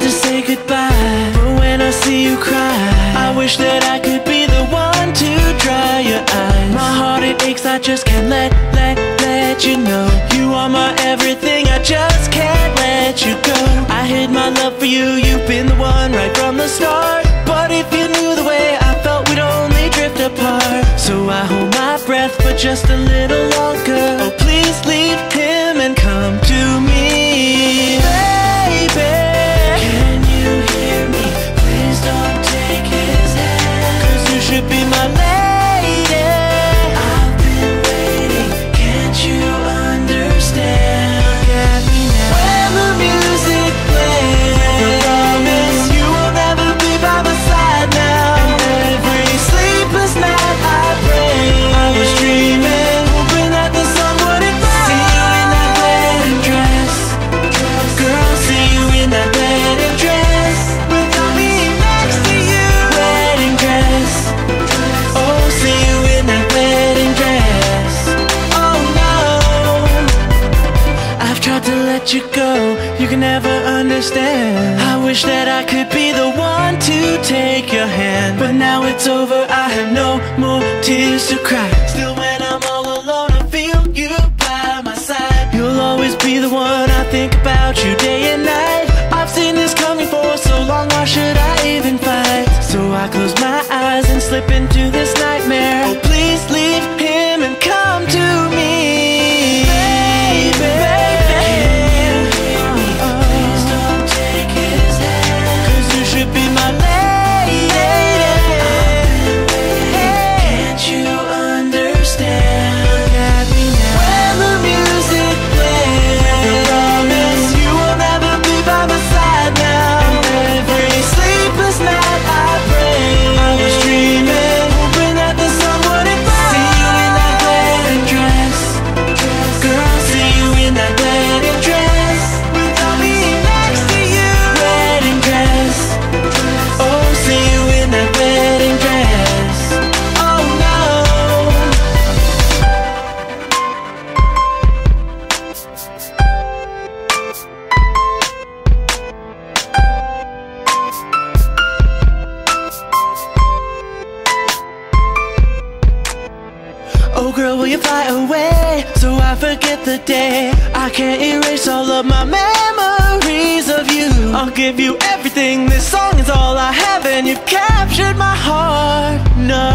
to say goodbye, but when I see you cry, I wish that I could be the one to dry your eyes. My heart, it aches, I just can't let you know. You are my everything, I just can't let you go. I hid my love for you, you've been the one right from the start. But if you knew the way I felt, we'd only drift apart. So I hold my breath for just a little longer. Oh, please leave him and come to me, baby. Can you hear me? Please don't take his hand, 'cause you should be my lady. I've been waiting, can't you understand? Look at me now. When the music plays, I promise you will never be by my side now. And every sleepless night I pray, I was dreaming, hoping that the sun wouldn't rise. See you in that wedding dress, girl, see you in that wedding dress, without me next to you. Wedding dress, oh, see you in that wedding dress. Oh no, I've tried to let you go, you can never understand. I wish that I could be the one to take your hand, but now it's over, I have no more tears to cry. Still when I'm all alone, I feel you by my side. You'll always be the one, I think about you day and night. I've seen this coming for so long, why should I even fight? So I close my eyes and slip into this nightmare. Oh, please leave him and come to me, baby. Please don't take his hand, 'cause you should be my lady. Can't you understand? Look at me now. When the music plays, I promise you will never be by my side now. And every sleepless night I pray, I was dreaming, hoping that the sun wouldn't rise. See you in that wedding dress, girl, see you in that wedding dress, without me next to you. Wedding dress, oh, see you in that wedding dress. Oh no. Oh girl, will you fly away so I forget the day? I can't erase all of my memories of you. I'll give you everything, this song is all I have, and you've captured my heart. No,